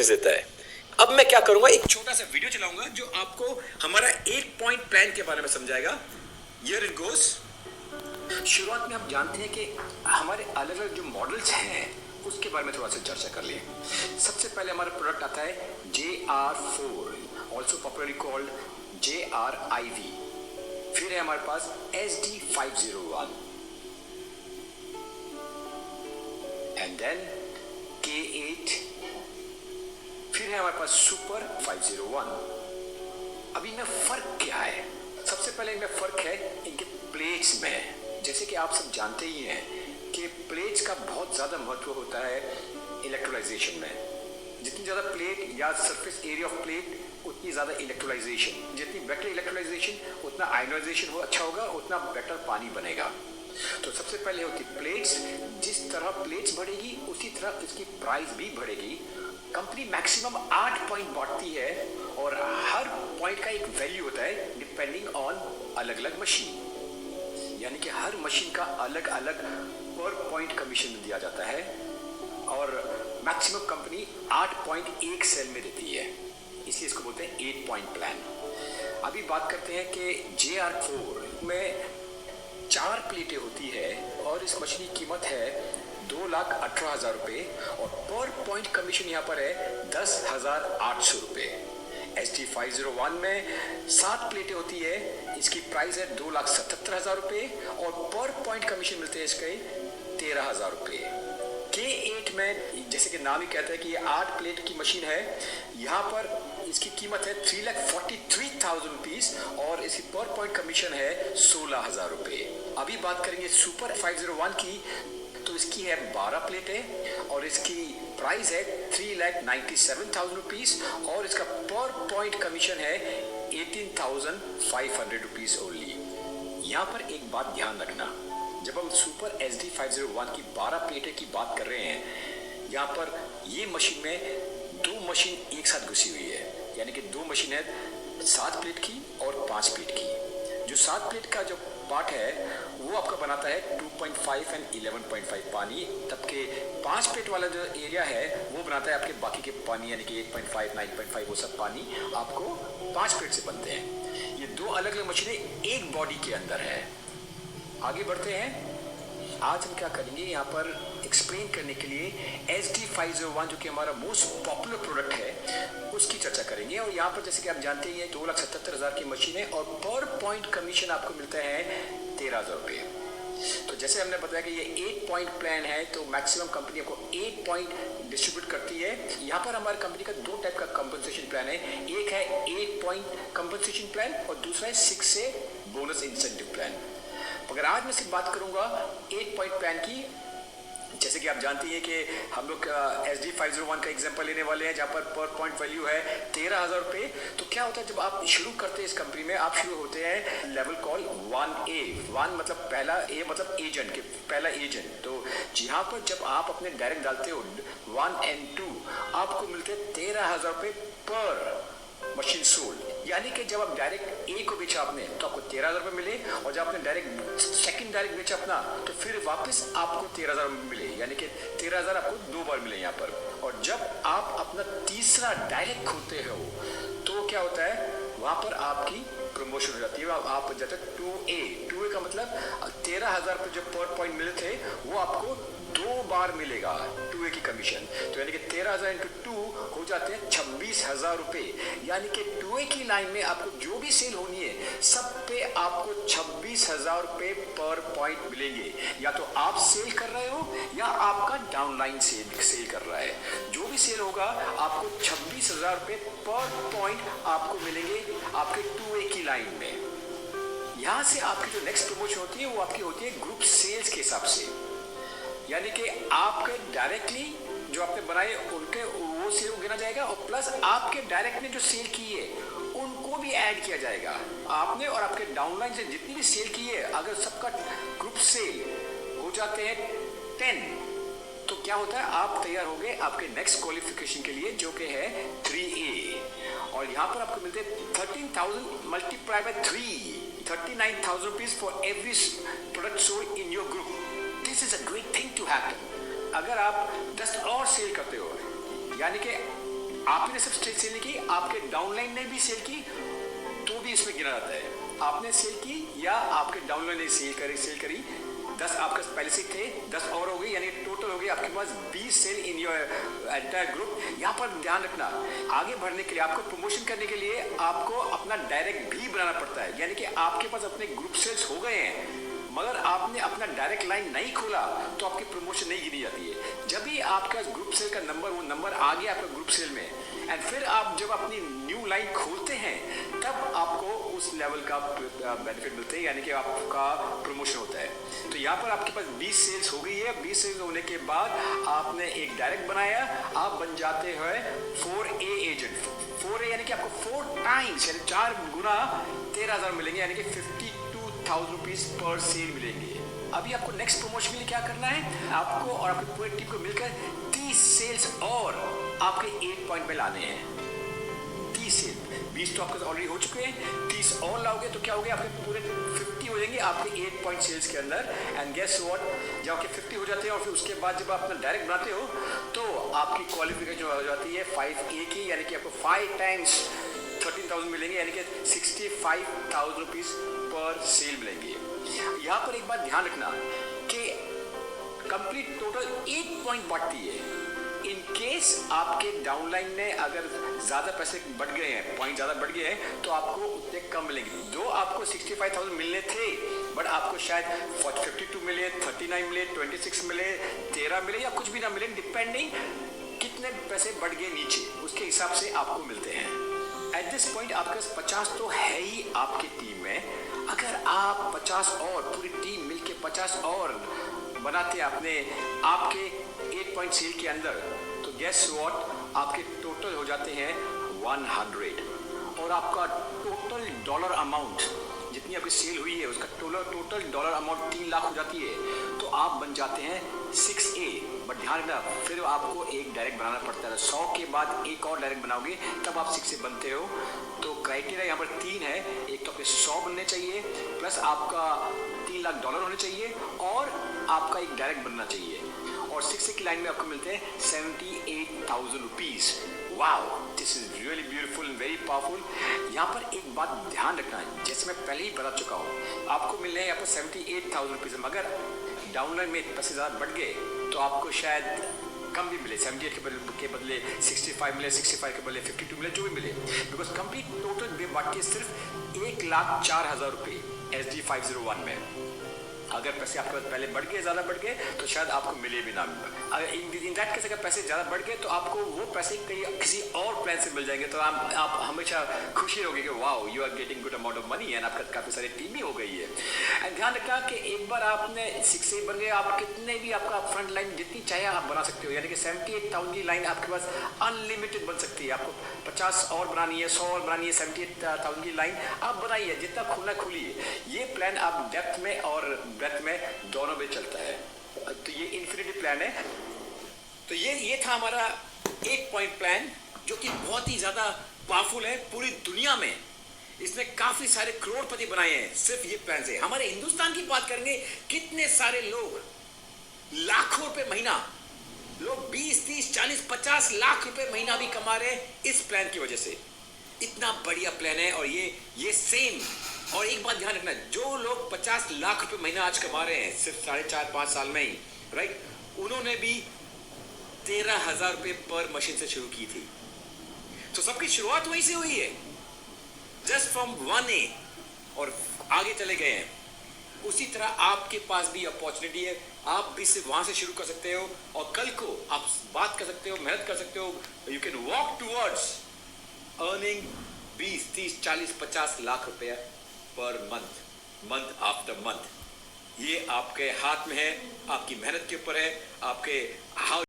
देता है। अब मैं क्या करूंगा, एक छोटा सा वीडियो चलाऊंगा जो आपको हमारा 8 पॉइंट प्लान के बारे में समझाएगा। Here it goes. शुरुआत में हम जानते हैं कि हमारे अलग अलग जो मॉडल्स हैं उसके बारे में थोड़ा सा चर्चा कर लिए। सबसे पहले हमारा प्रोडक्ट आता है JR4, also popularly called JRIV। फिर है हमारे पास SD501 एंड देन K8। फिर है हमारे पास सुपर 501। अभी इनमें फर्क क्या है? सबसे पहले इनमें फर्क है इनके प्लेट्स में। जैसे कि आप सब जानते ही हैं कि प्लेट्स का बहुत ज़्यादा महत्व होता है इलेक्ट्रोलाइजेशन में। जितनी ज़्यादा प्लेट या सरफेस एरिया ऑफ प्लेट उतनी ज़्यादा इलेक्ट्रोलाइजेशन, जितनी बेटर इलेक्ट्रोलाइजेशन उतना आयनाइजेशन अच्छा होगा, उतना बेटर पानी बनेगा। तो सबसे पहले होती प्लेट्स। जिस तरह प्लेट्स बढ़ेगी उसी तरह इसकी प्राइस भी बढ़ेगी। कंपनी मैक्सिमम 8 पॉइंट बांटती है और हर पॉइंट का एक वैल्यू होता है डिपेंडिंग ऑन अलग अलग मशीन। यानी कि हर मशीन का अलग अलग पर पॉइंट कमीशन दिया जाता है और मैक्सिमम कंपनी 8 पॉइंट एक सेल में देती है, इसलिए इसको बोलते हैं 8 पॉइंट प्लान। अभी बात करते हैं कि JR4 में 4 प्लेटें होती है और इस मशीन की कीमत है 2,18,000 रुपये और पर पॉइंट कमीशन यहाँ पर है 10,800 रुपये। SD501 में 7 प्लेटें होती है, इसकी प्राइस है 2,77,000 रुपये और पर पॉइंट कमीशन मिलते हैं इसके 13,000 रुपये। K8 में जैसे कि नाम ही कहता है कि ये 8 प्लेट की मशीन है, यहाँ पर इसकी कीमत है 3,43,000 रुपीज और इसकी पर पॉइंट कमीशन है 16,000 रुपये। अभी बात करेंगे सुपर 501 की, तो इसकी है 12 प्लेटें और इसकी प्राइस है 3,97,000 रुपीज और इसका पर पॉइंट कमीशन है 18,500 रुपीज ओनली। यहाँ पर एक बात ध्यान रखना, जब हम सुपर SD501 की 12 प्लेटें की बात कर रहे हैं, यहाँ पर ये मशीन में 2 मशीन एक साथ घुसी हुई है, यानी कि 2 मशीन है 7 प्लेट की और 5 प्लेट की। जो 7 प्लेट का जो पार्ट है वो आपका बनाता है 2.5 एंड 11.5 पानी, तबकि 5 प्लेट वाला जो एरिया है वो बनाता है आपके बाकी के पानी, यानी कि 8.5 9.5 वो सब पानी आपको 5 प्लेट से बनते हैं। ये 2 अलग अलग मशीनें एक बॉडी के अंदर है। आगे बढ़ते हैं। आज हम क्या करेंगे, यहाँ पर एक्सप्लेन करने के लिए SD501 जो कि हमारा मोस्ट पॉपुलर प्रोडक्ट है उसकी चर्चा करेंगे। और यहाँ पर जैसे कि आप जानते हैं 2,77,000 की मशीन है और पर पॉइंट कमीशन आपको मिलता है 13,000 रुपये। तो जैसे हमने बताया कि ये 8 पॉइंट प्लान है, तो मैक्सिमम कंपनी आपको 8 पॉइंट डिस्ट्रीब्यूट करती है। यहाँ पर हमारी कंपनी का 2 टाइप का कंपनसेशन प्लान है। एक है 8 पॉइंट कंपनसेशन प्लान और दूसरा है 6 से बोनस इंसेंटिव प्लान। अगर आज मैं सिर्फ बात करूंगा 8 पॉइंट प्लान की, जैसे कि आप जानते हैं कि हम लोग SD501 का एग्जांपल लेने वाले हैं जहाँ पर पॉइंट वैल्यू है 13,000 रुपये। तो क्या होता है जब आप शुरू करते हैं इस कंपनी में, आप शुरू होते हैं लेवल कॉल 1A। 1 मतलब पहला, A मतलब एजेंट के पहला एजेंट। तो जहाँ पर जब आप अपने डायरेक्ट डालते हो 1 and 2 आपको मिलते हैं 13,000 रुपये पर मशीन सोल्ड। यानी कि जब आप डायरेक्ट ए को बेचा आपने तो आपको 13,000 रुपये मिले और जब आपने डायरेक्ट सेकंड डायरेक्ट बेचा अपना तो फिर वापस आपको 13,000 मिले, यानी कि 13,000 आपको 2 बार मिले यहाँ पर। और जब आप अपना तीसरा डायरेक्ट खोलते हो तो क्या होता है, वहाँ पर आपकी प्रमोशन हो जाती है, आप बन जाते हैं 2A का मतलब 13,000 रुपये जो पर पॉइंट मिले थे वो आपको 2 बार मिलेगा 2A की कमीशन। तो यानी कि 13,000 × 2 हो जाते हैं 26,000 रुपये। यानी कि 2A की लाइन में आपको जो भी सेल होनी है सब पे आपको 26,000 रुपये पर पॉइंट मिलेंगे। या तो आप सेल कर रहे हो या आपका डाउनलाइन सेल कर रहा है, जो भी सेल होगा आपको 26,000 रुपये पर पॉइंट आपको मिलेंगे आपके 2A की लाइन में। यहाँ से आपकी जो नेक्स्ट प्रमोशन होती है वो आपकी होती है ग्रुप सेल्स के हिसाब से, यानी कि आपके डायरेक्टली जो आपने बनाए उनके वो सेल गिना जाएगा और प्लस आपके डायरेक्ट ने जो सेल की है उनको भी ऐड किया जाएगा। आपने और आपके डाउनलाइन से जितनी भी सेल की है, अगर सबका ग्रुप सेल हो जाते हैं 10 तो क्या होता है, आप तैयार हो गए आपके नेक्स्ट क्वालिफिकेशन के लिए जो कि है 3A। और यहाँ पर आपको मिलते हैं 13,000 multiply by 3, 39,000 rupees for every product sold in your group. This is a great thing to happen. अगर आप 10 और सेल करते हो, यानी कि आपने सिर्फ सेल नहीं की, आपके डाउनलाइन ने भी सेल की तो भी इसमें गिना जाता है। आपने सेल की या आपके डाउनलाइन ने सेल करी 10 आपके पहले से थे, 10 और हो गई, यानी टोटल हो गई आपके पास 20 sale in your entire group. यहाँ पर ध्यान रखना, आगे बढ़ने के लिए, आपको प्रमोशन करने के लिए आपको अपना डायरेक्ट भी बनाना पड़ता है। यानी कि आपके पास अपने ग्रुप सेल्स हो गए हैं मगर आपने अपना डायरेक्ट लाइन नहीं खोला तो आपकी प्रमोशन नहीं गिनी जाती है। जब भी आपका ग्रुप सेल का नंबर, वो नंबर आ गया आपका ग्रुप सेल में, एंड फिर आप जब अपनी न्यू लाइन खोलते हैं तब आपको उस लेवल का बेनिफिट मिलते हैं, यानी कि आपका प्रमोशन होता है। तो यहाँ पर आपके पास 20 सेल्स हो गई है। 20 सेल्स होने के बाद आपने एक डायरेक्ट बनाया, आप बन जाते हैं 4A एजेंट। 4A यानी कि आपको 4 टाइम्स यानी 4 गुना 13,000 मिलेंगे, यानी कि 52,000 रुपीज पर सेल मिलेंगे। अभी आपको नेक्स्ट प्रमोशन के लिए क्या करना है, आपको और आपकी पूरी टीम को मिलकर 30 सेल्स और आपके 8 पॉइंट पे लाने हैं। 30 सेल, 20 तो आपके ऑलरेडी हो चुके हैं, 30 और लाओगे तो क्या हो गया, आपके पूरे 50 हो जाएंगे आपके 8 पॉइंट सेल्स के अंदर। एंड गेस व्हाट, जब आपके 50 हो जाते हैं और फिर उसके बाद जब आप अपना डायरेक्ट बनाते हो तो आपकी क्वालिफिकेशन हो जाती है 5A की, यानी कि आपको 5 टाइम्स 13,000 मिलेंगे, यानी कि 65,000 रुपीज पर सेल मिलेंगे। यहाँ पर एक बात ध्यान रखना कि कंप्लीट टोटल 8 पॉइंट बढ़ती है। इन केस आपके डाउनलाइन ने अगर ज़्यादा पैसे बढ़ गए हैं, पॉइंट ज़्यादा बढ़ गए हैं, तो आपको उतने कम मिलेंगे। जो आपको 65,000 मिलने थे बट आपको शायद 52 मिले, 39 मिले, 26 मिले, 13 मिले या कुछ भी ना मिले, डिपेंडिंग कितने पैसे बढ़ गए नीचे, उसके हिसाब से आपको मिलते हैं। एट दिस पॉइंट आपके पास 50 तो है ही आपकी टीम में। अगर आप 50 और पूरी टीम मिलके 50 और बनाते आपने आपके 8 पॉइंट सेल के अंदर, तो गेस व्हाट, आपके टोटल हो जाते हैं 100 और आपका टोटल डॉलर अमाउंट जितनी आपकी सेल हुई है उसका टोटल डॉलर अमाउंट 3 लाख हो जाती है। तो आप बन जाते हैं 6A। बट ध्यान रखना, फिर आपको एक डायरेक्ट बनाना पड़ता है। 100 के बाद एक और डायरेक्ट बनाओगे तब आप 6A बनते हो। तो क्राइटेरिया यहाँ पर 3 है, एक तो आपके 100 बनने चाहिए, प्लस आपका 3 लाख डॉलर होने चाहिए और आपका एक डायरेक्ट बनना चाहिए। और 6A की लाइन में आपको मिलते हैं 78,000 rupees. Wow, this is really beautiful and very powerful. यहाँ पर एक बात ध्यान रखना है, जैसे मैं पहले ही बता चुका हूँ, आपको मिल रहे हैं यहाँ पर 78,000 रुपीज, मगर डाउनलाइन में पैसे ज़्यादा बढ़ गए तो आपको शायद कम भी मिले, 78 के बदले 65 मिले, 65 के बदले 52 मिले, जो भी मिले, बिकॉज कंप्लीट टोटल बांट के सिर्फ 1,04,000 रुपये SD 501 में। अगर पैसे आपके पास पहले बढ़ गए, ज़्यादा बढ़ गए, तो शायद आपको मिले भी ना। अगर इन दैट केस अगर पैसे ज़्यादा बढ़ गए तो आपको वो पैसे कहीं किसी और प्लान से मिल जाएंगे, तो आप हमेशा खुशी होगी कि wow, you are getting good amount of money and आपका काफ़ी सारी टीम ही हो गई है। एंड ध्यान रखना कि एक बार आपने 6A बन गए, आप कितने भी आपका फ्रंट लाइन जितनी चाहे आप बना सकते हो, यानी कि 78,000 की लाइन आपके पास अनलिमिटेड बन सकती है। आपको 50 और बनानी है, 100 और बनानी है, 78,000 की लाइन आप बनाइए, जितना खुलना खुलिए। ये प्लान आप डेप्थ में और ब्रेथ में दोनों में चलता है। तो ये इन्फिनिटी प्लान है। तो ये था हमारा 8 पॉइंट प्लान, जो कि बहुत ही ज्यादा पावरफुल है पूरी दुनिया में। इसने काफी सारे करोड़पति बनाए हैं सिर्फ ये प्लान से। हमारे हिंदुस्तान की बात करेंगे, कितने सारे लोग लाखों रुपए महीना, लोग 20, 30, 40, 50 लाख रुपए महीना भी कमा रहे हैं इस प्लान की वजह से। इतना बढ़िया प्लान है। और ये सेम, और एक बात ध्यान रखना, जो लोग 50 लाख रुपए महीना आज कमा रहे हैं सिर्फ 4.5-5 साल में ही, राइट, उन्होंने भी 13,000 रुपए पर मशीन से शुरू की थी। तो सबकी शुरुआत वहीं से हुई है, जस्ट फ्रॉम 1A, और आगे चले गए हैं। उसी तरह आपके पास भी अपॉर्चुनिटी है, आप भी सिर्फ वहां से शुरू कर सकते हो और कल को आप बात कर सकते हो, मेहनत कर सकते हो। You can walk towards earning 20, 30, 40, 50 lakh रुपया पर मंथ आफ्टर मंथ। ये आपके हाथ में है, आपकी मेहनत के ऊपर है, आपके हाउ